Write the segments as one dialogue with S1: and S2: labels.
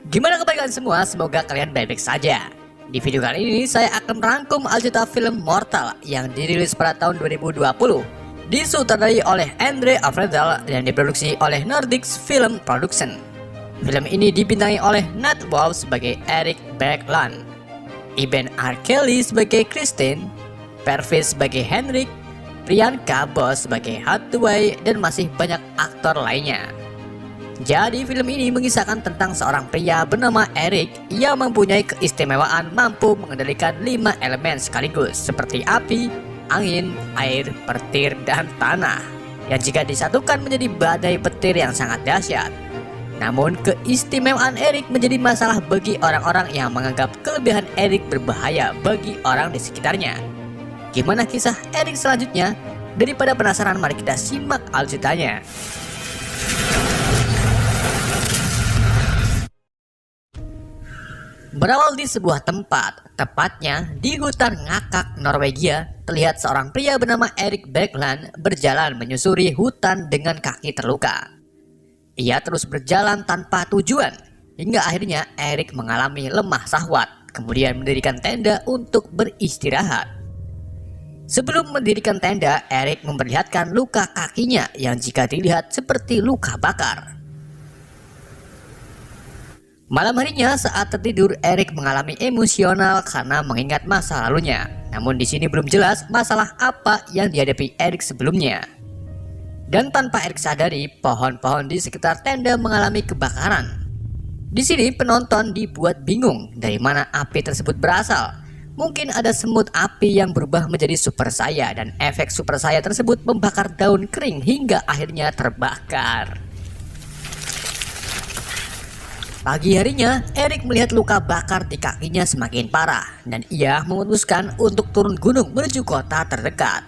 S1: Gimana kabar kalian semua? Semoga kalian baik-baik saja. Di video kali ini saya akan merangkum aljuta film Mortal yang dirilis pada tahun 2020, disutradarai oleh Andre Avredal dan diproduksi oleh Nordic Film Production. Film ini dibintangi oleh Nat Wow sebagai Erik Bergland, Iben R. Kelly sebagai Christine, Pervis sebagai Henrik, Priyanka Bose sebagai Hathaway, dan masih banyak aktor lainnya. Jadi film ini mengisahkan tentang seorang pria bernama Erik yang mempunyai keistimewaan mampu mengendalikan 5 elemen sekaligus seperti api, angin, air, petir, dan tanah yang jika disatukan menjadi badai petir yang sangat dahsyat. Namun keistimewaan Erik menjadi masalah bagi orang-orang yang menganggap kelebihan Erik berbahaya bagi orang di sekitarnya. Gimana kisah Erik selanjutnya? Daripada penasaran, mari kita simak aljutannya. Berawal di sebuah tempat, tepatnya di hutan ngakak Norwegia, terlihat seorang pria bernama Erik Bergland berjalan menyusuri hutan dengan kaki terluka. Ia terus berjalan tanpa tujuan, hingga akhirnya Erik mengalami lemah syahwat, kemudian mendirikan tenda untuk beristirahat. Sebelum mendirikan tenda, Erik memperlihatkan luka kakinya yang jika dilihat seperti luka bakar. Malam harinya saat tertidur, Erik mengalami emosional karena mengingat masa lalunya. Namun di sini belum jelas masalah apa yang dihadapi Erik sebelumnya. Dan tanpa Erik sadari, pohon-pohon di sekitar tenda mengalami kebakaran. Di sini penonton dibuat bingung dari mana api tersebut berasal. Mungkin ada semut api yang berubah menjadi super saya dan efek super saya tersebut membakar daun kering hingga akhirnya terbakar. Pagi harinya, Erik melihat luka bakar di kakinya semakin parah dan ia memutuskan untuk turun gunung menuju kota terdekat.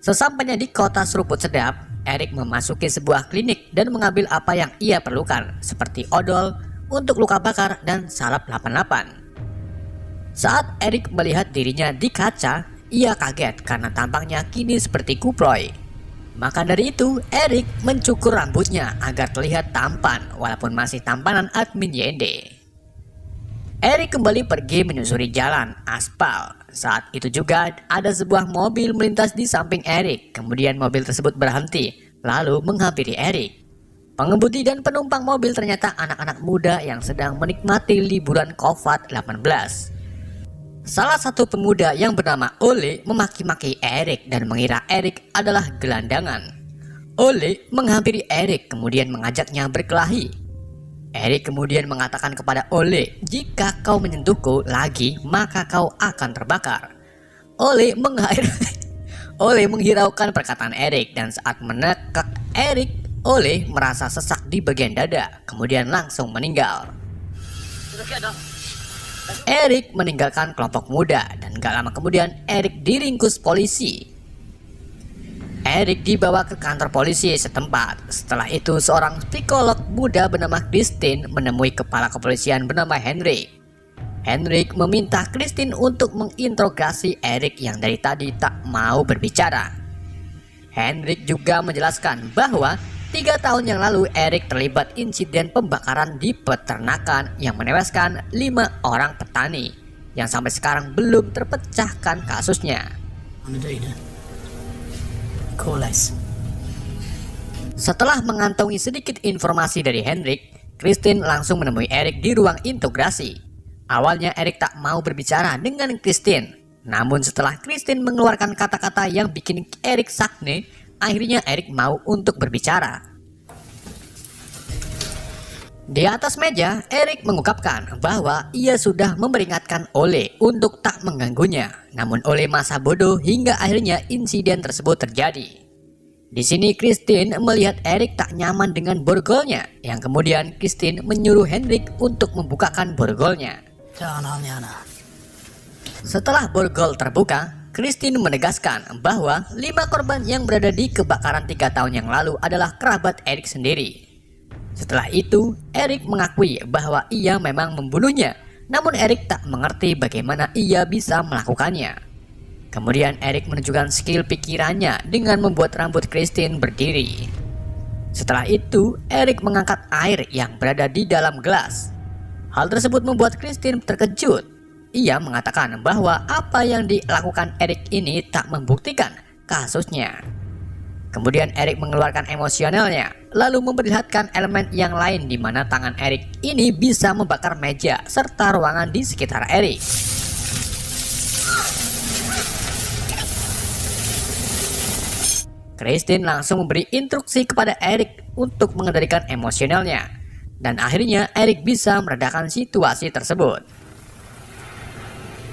S1: Sesampainya di kota seruput sedap, Erik memasuki sebuah klinik dan mengambil apa yang ia perlukan seperti odol untuk luka bakar dan salep 88. Saat Erik melihat dirinya di kaca, ia kaget karena tampangnya kini seperti kuproy. Maka dari itu, Erik mencukur rambutnya agar terlihat tampan walaupun masih tampanan admin YND. Erik kembali pergi menyusuri jalan aspal. Saat itu juga ada sebuah mobil melintas di samping Erik. Kemudian mobil tersebut berhenti lalu menghampiri Erik. Pengemudi dan penumpang mobil ternyata anak-anak muda yang sedang menikmati liburan COVID-19. Salah satu pemuda yang bernama Ole memaki-maki Erik dan mengira Erik adalah gelandangan. Ole menghampiri Erik kemudian mengajaknya berkelahi. Erik kemudian mengatakan kepada Ole, "Jika kau menyentuhku lagi, maka kau akan terbakar." Ole menghiraukan perkataan Erik dan saat menekak Erik, Ole merasa sesak di bagian dada, kemudian langsung meninggal. Erik meninggalkan kelompok muda dan gak lama kemudian Erik diringkus polisi. Erik dibawa ke kantor polisi setempat. Setelah itu seorang psikolog muda bernama Christine menemui kepala kepolisian bernama Henrik. Henrik meminta Christine untuk menginterogasi Erik yang dari tadi tak mau berbicara. Henrik juga menjelaskan bahwa 3 tahun yang lalu Erik terlibat insiden pembakaran di peternakan yang menewaskan 5 orang petani yang sampai sekarang belum terpecahkan kasusnya. Setelah mengantongi sedikit informasi dari Henrik, Christine langsung menemui Erik di ruang integrasi. Awalnya Erik tak mau berbicara dengan Christine, namun setelah Christine mengeluarkan kata-kata yang bikin Erik sakne, akhirnya Erik mau untuk berbicara. Di atas meja, Erik mengungkapkan bahwa ia sudah memperingatkan Ole untuk tak mengganggunya. Namun Ole masa bodoh hingga akhirnya insiden tersebut terjadi. Di sini Christine melihat Erik tak nyaman dengan borgolnya, yang kemudian Christine menyuruh Henrik untuk membukakan borgolnya. Setelah borgol terbuka, Christine menegaskan bahwa 5 korban yang berada di kebakaran 3 tahun yang lalu adalah kerabat Erik sendiri. Setelah itu, Erik mengakui bahwa ia memang membunuhnya, namun Erik tak mengerti bagaimana ia bisa melakukannya. Kemudian Erik menunjukkan skill pikirannya dengan membuat rambut Christine berdiri. Setelah itu, Erik mengangkat air yang berada di dalam gelas. Hal tersebut membuat Christine terkejut. Ia mengatakan bahwa apa yang dilakukan Eric ini tak membuktikan kasusnya. Kemudian Eric mengeluarkan emosionalnya, lalu memperlihatkan elemen yang lain di mana tangan Eric ini bisa membakar meja serta ruangan di sekitar Eric. Christine langsung memberi instruksi kepada Eric untuk mengendalikan emosionalnya, dan akhirnya Eric bisa meredakan situasi tersebut.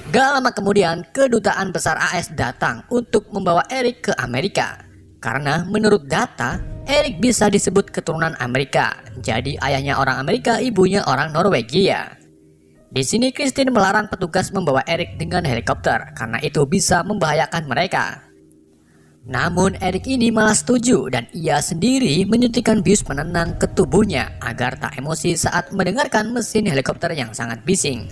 S1: Gak lama kemudian, kedutaan besar AS datang untuk membawa Eric ke Amerika. Karena menurut data, Eric bisa disebut keturunan Amerika. Jadi ayahnya orang Amerika, ibunya orang Norwegia. Di sini Christine melarang petugas membawa Eric dengan helikopter karena itu bisa membahayakan mereka. Namun Eric ini malah setuju dan ia sendiri menyuntikkan bius penenang ke tubuhnya agar tak emosi saat mendengarkan mesin helikopter yang sangat bising.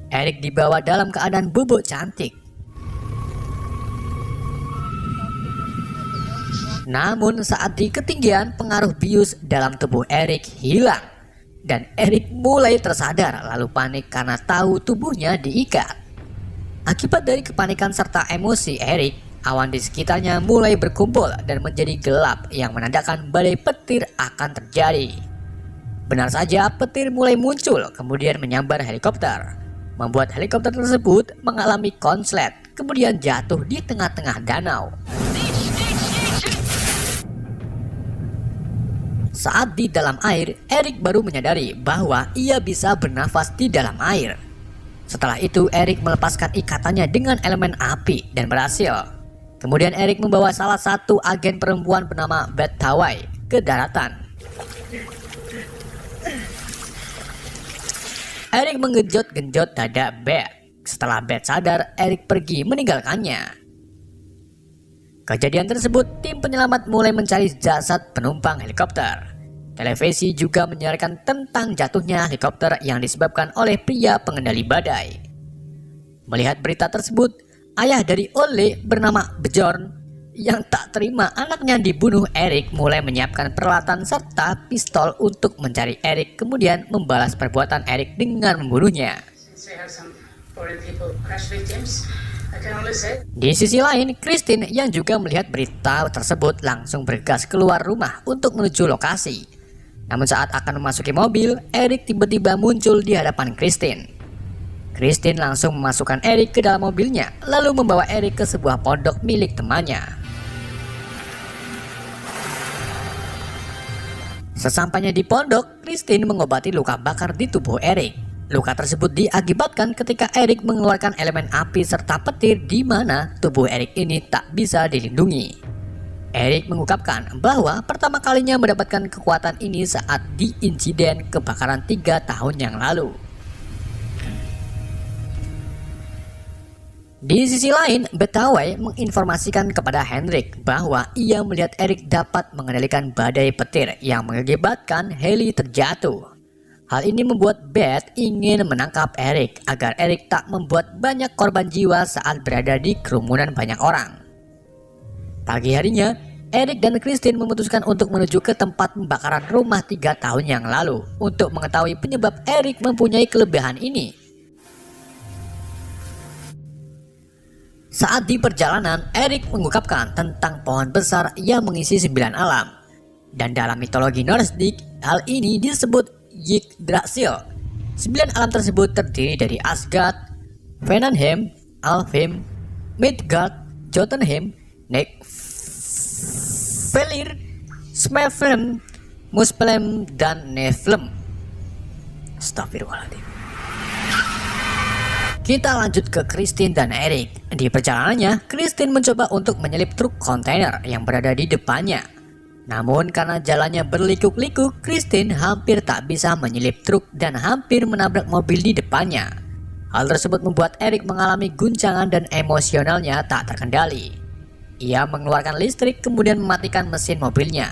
S1: Eric dibawa dalam keadaan bubuk cantik. Namun saat di ketinggian, pengaruh bius dalam tubuh Eric hilang. Dan Eric mulai tersadar lalu panik karena tahu tubuhnya diikat. Akibat dari kepanikan serta emosi Eric, awan di sekitarnya mulai berkumpul dan menjadi gelap yang menandakan badai petir akan terjadi. Benar saja, petir mulai muncul kemudian menyambar helikopter, membuat helikopter tersebut mengalami konslet, kemudian jatuh di tengah-tengah danau. Saat di dalam air, Eric baru menyadari bahwa ia bisa bernafas di dalam air. Setelah itu, Eric melepaskan ikatannya dengan elemen api dan berhasil. Kemudian Eric membawa salah satu agen perempuan bernama Beth Tawai ke daratan. Eric menggenjot-genjot dada Beth. Setelah Beth sadar, Eric pergi meninggalkannya. Kejadian tersebut, tim penyelamat mulai mencari jasad penumpang helikopter. Televisi juga menyiarkan tentang jatuhnya helikopter yang disebabkan oleh pria pengendali badai. Melihat berita tersebut, ayah dari Ole bernama Bjorn yang tak terima anaknya dibunuh Eric mulai menyiapkan peralatan serta pistol untuk mencari Eric, kemudian membalas perbuatan Eric dengan membunuhnya. Di sisi lain, Christine yang juga melihat berita tersebut langsung bergegas keluar rumah untuk menuju lokasi. Namun saat akan memasuki mobil, Eric tiba-tiba muncul di hadapan Christine. Christine langsung memasukkan Eric ke dalam mobilnya, lalu membawa Eric ke sebuah pondok milik temannya. Sesampainya di pondok, Christine mengobati luka bakar di tubuh Eric. Luka tersebut diakibatkan ketika Eric mengeluarkan elemen api serta petir di mana tubuh Eric ini tak bisa dilindungi. Eric mengungkapkan bahwa pertama kalinya mendapatkan kekuatan ini saat di insiden kebakaran 3 tahun yang lalu. Di sisi lain, Betawai menginformasikan kepada Henrik bahwa ia melihat Eric dapat mengendalikan badai petir yang mengakibatkan heli terjatuh. Hal ini membuat Beth ingin menangkap Eric agar Eric tak membuat banyak korban jiwa saat berada di kerumunan banyak orang. Pagi harinya, Eric dan Christine memutuskan untuk menuju ke tempat pembakaran rumah 3 tahun yang lalu untuk mengetahui penyebab Eric mempunyai kelebihan ini. Saat di perjalanan, Eric mengungkapkan tentang pohon besar yang mengisi 9 alam. Dan dalam mitologi Nordik, hal ini disebut Yggdrasil. 9 alam tersebut terdiri dari Asgard, Vanaheim, Alfheim, Midgard, Jotunheim, Felir, Smelfheim, Muspelheim, dan Niflheim. Astagfirullahaladzim. Kita lanjut ke Christine dan Eric. Di perjalanannya, Christine mencoba untuk menyelip truk kontainer yang berada di depannya. Namun karena jalannya berlikuk-likuk, Christine hampir tak bisa menyelip truk dan hampir menabrak mobil di depannya. Hal tersebut membuat Eric mengalami guncangan dan emosionalnya tak terkendali. Ia mengeluarkan listrik kemudian mematikan mesin mobilnya.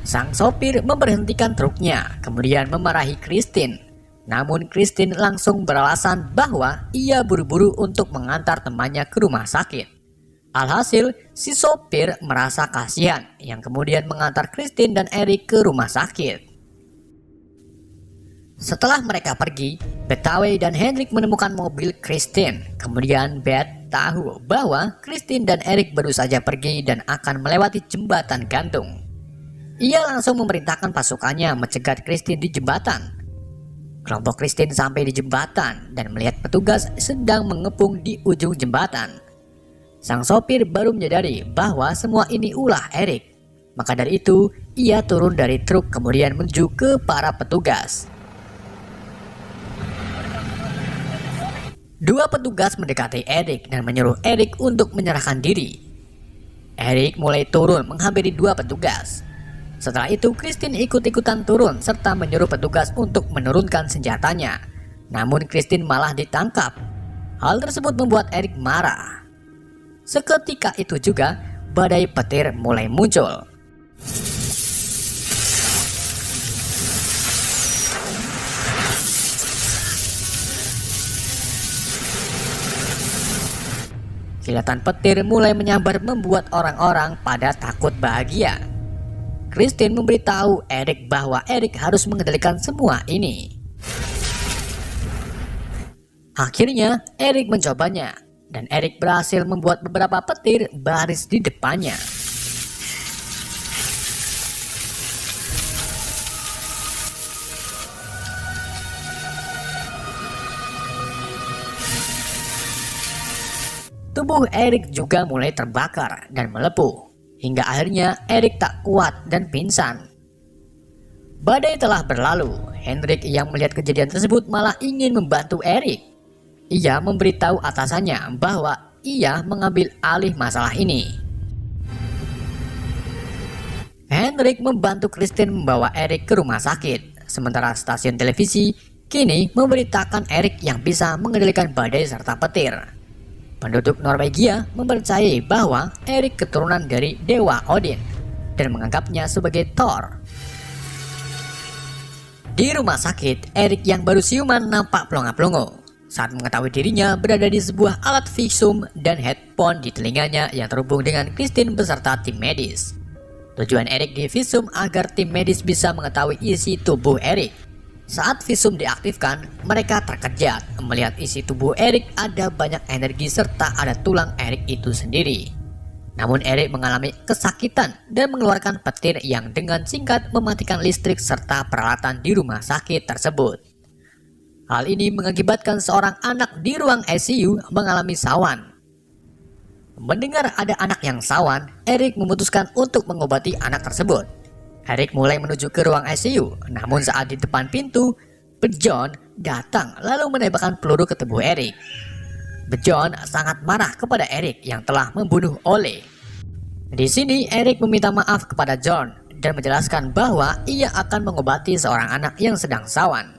S1: Sang sopir memberhentikan truknya, kemudian memarahi Christine. Namun Christine langsung beralasan bahwa ia buru-buru untuk mengantar temannya ke rumah sakit. Alhasil, si sopir merasa kasihan yang kemudian mengantar Christine dan Eric ke rumah sakit. Setelah mereka pergi, Bethaway dan Henrik menemukan mobil Christine. Kemudian Beth tahu bahwa Christine dan Eric baru saja pergi dan akan melewati jembatan gantung. Ia langsung memerintahkan pasukannya mencegat Christine di jembatan. Kelompok Christine sampai di jembatan dan melihat petugas sedang mengepung di ujung jembatan. Sang sopir baru menyadari bahwa semua ini ulah Eric. Maka dari itu, ia turun dari truk kemudian menuju ke para petugas. Dua petugas mendekati Eric dan menyuruh Eric untuk menyerahkan diri. Eric mulai turun menghampiri dua petugas. Setelah itu, Christine ikut-ikutan turun serta menyuruh petugas untuk menurunkan senjatanya. Namun Christine malah ditangkap. Hal tersebut membuat Eric marah. Seketika itu juga, badai petir mulai muncul. Kilatan petir mulai menyambar membuat orang-orang pada takut bahagia. Christine memberitahu Eric bahwa Eric harus mengendalikan semua ini. Akhirnya Eric mencobanya dan Eric berhasil membuat beberapa petir baris di depannya. Tubuh Eric juga mulai terbakar dan melepuh, hingga akhirnya Eric tak kuat dan pingsan. Badai telah berlalu. Henrik yang melihat kejadian tersebut malah ingin membantu Eric. Ia memberitahu atasannya bahwa ia mengambil alih masalah ini. Henrik membantu Christine membawa Eric ke rumah sakit, sementara stasiun televisi kini memberitakan Eric yang bisa mengendalikan badai serta petir. Penduduk Norwegia mempercayai bahwa Eric keturunan dari dewa Odin dan menganggapnya sebagai Thor. Di rumah sakit, Eric yang baru siuman nampak pelongo-pelongo saat mengetahui dirinya berada di sebuah alat visum dan headphone di telinganya yang terhubung dengan Christine beserta tim medis. Tujuan Eric di visum agar tim medis bisa mengetahui isi tubuh Eric. Saat visum diaktifkan, mereka terkejut melihat isi tubuh Eric ada banyak energi serta ada tulang Eric itu sendiri. Namun Eric mengalami kesakitan dan mengeluarkan petir yang dengan singkat mematikan listrik serta peralatan di rumah sakit tersebut. Hal ini mengakibatkan seorang anak di ruang ICU mengalami sawan. Mendengar ada anak yang sawan, Eric memutuskan untuk mengobati anak tersebut. Eric mulai menuju ke ruang ICU, namun saat di depan pintu, Bjorn datang lalu menembakkan peluru ke tubuh Eric. Bjorn sangat marah kepada Eric yang telah membunuh Ole. Di sini Eric meminta maaf kepada Bjorn dan menjelaskan bahwa ia akan mengobati seorang anak yang sedang sawan.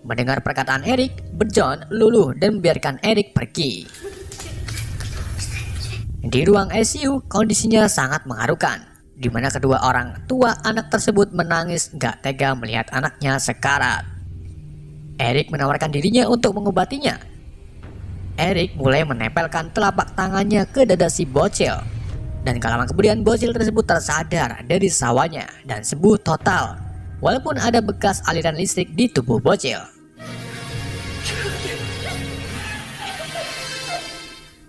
S1: Mendengar perkataan Eric, Bjorn luluh dan membiarkan Eric pergi. Di ruang ICU, kondisinya sangat mengharukan, di mana kedua orang tua anak tersebut menangis gak tega melihat anaknya sekarat. Eric menawarkan dirinya untuk mengobatinya. Eric mulai menempelkan telapak tangannya ke dada si bocil. Dan gak lama kemudian bocil tersebut tersadar dari sawahnya dan sembuh total, walaupun ada bekas aliran listrik di tubuh bocil.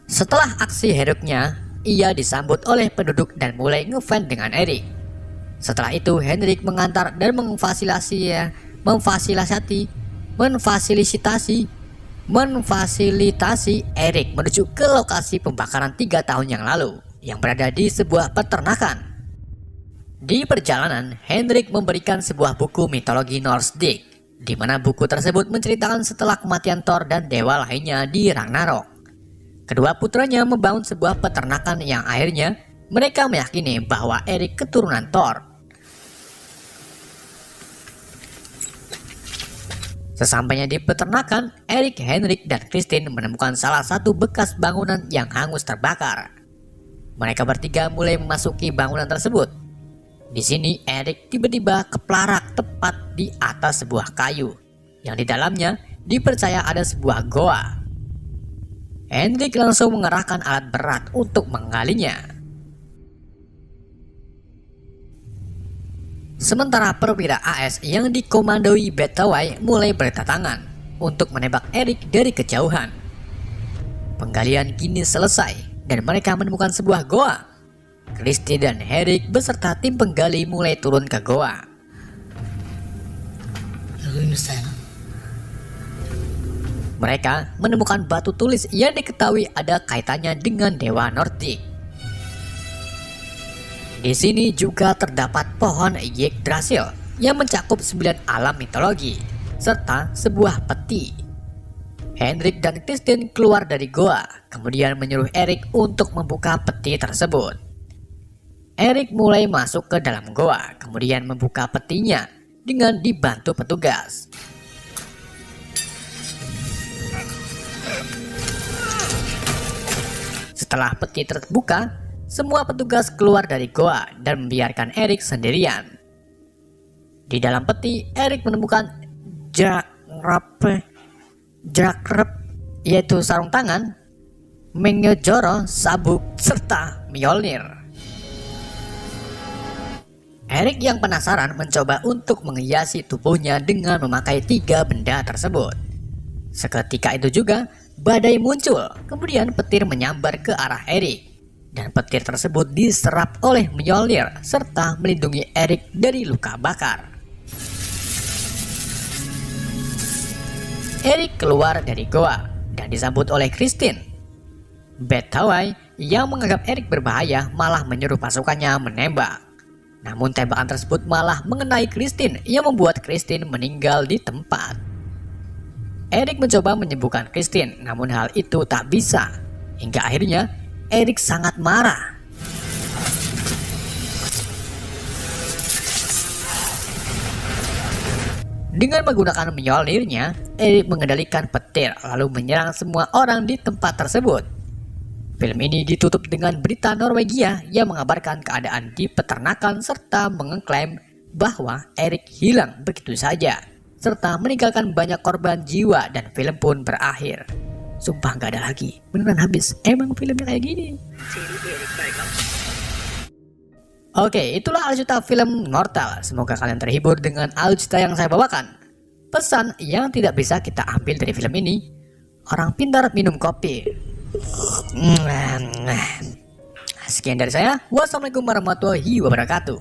S1: Setelah aksi heroiknya, ia disambut oleh penduduk dan mulai ngefans dengan Eric. Setelah itu Henrik mengantar dan memfasilitasi Eric menuju ke lokasi pembakaran 3 tahun yang lalu yang berada di sebuah peternakan. Di perjalanan, Henrik memberikan sebuah buku mitologi Norse, di mana buku tersebut menceritakan setelah kematian Thor dan dewa lainnya di Ragnarok. Kedua putranya membangun sebuah peternakan yang akhirnya mereka meyakini bahwa Eric keturunan Thor. Sesampainya di peternakan, Eric, Henrik, dan Christine menemukan salah satu bekas bangunan yang hangus terbakar. Mereka bertiga mulai memasuki bangunan tersebut. Di sini Eric tiba-tiba keplarak tepat di atas sebuah kayu yang di dalamnya dipercaya ada sebuah goa. Henrik langsung mengerahkan alat berat untuk menggalinya. Sementara perwira AS yang dikomandoi Betawai mulai berdatangan untuk menembak Eric dari kejauhan. Penggalian kini selesai dan mereka menemukan sebuah goa. Christy dan Eric beserta tim penggali mulai turun ke goa. Mereka menemukan batu tulis yang diketahui ada kaitannya dengan Dewa Nordik. Di sini juga terdapat pohon Yggdrasil yang mencakup 9 alam mitologi, serta sebuah peti. Henrik dan Kristin keluar dari goa, kemudian menyuruh Eric untuk membuka peti tersebut. Eric mulai masuk ke dalam goa, kemudian membuka petinya dengan dibantu petugas. Setelah peti terbuka, semua petugas keluar dari goa dan membiarkan Eric sendirian. Di dalam peti, Eric menemukan jakrep, yaitu sarung tangan, Mengyojoro, sabuk, serta Mjolnir. Eric yang penasaran mencoba untuk menghiasi tubuhnya dengan memakai 3 benda tersebut. Seketika itu juga, badai muncul, kemudian petir menyambar ke arah Eric. Dan petir tersebut diserap oleh Mjolnir serta melindungi Eric dari luka bakar. Eric keluar dari goa dan disambut oleh Kristin. Betawai yang menganggap Eric berbahaya malah menyuruh pasukannya menembak. Namun tembakan tersebut malah mengenai Kristin yang membuat Kristin meninggal di tempat. Eric mencoba menyembuhkan Kristin, namun hal itu tak bisa. Hingga akhirnya Eric sangat marah. Dengan menggunakan Mjolnirnya, Eric mengendalikan petir lalu menyerang semua orang di tempat tersebut. Film ini ditutup dengan berita Norwegia yang mengabarkan keadaan di peternakan serta mengklaim bahwa Eric hilang begitu saja, serta meninggalkan banyak korban jiwa, dan film pun berakhir. Sumpah gak ada lagi, beneran habis. Emang filmnya kayak gini. Oke, itulah alur film Mortal. Semoga kalian terhibur dengan alur yang saya bawakan. Pesan yang tidak bisa kita ambil dari film ini: orang pintar minum kopi. Sekian dari saya. Wassalamualaikum warahmatullahi wabarakatuh.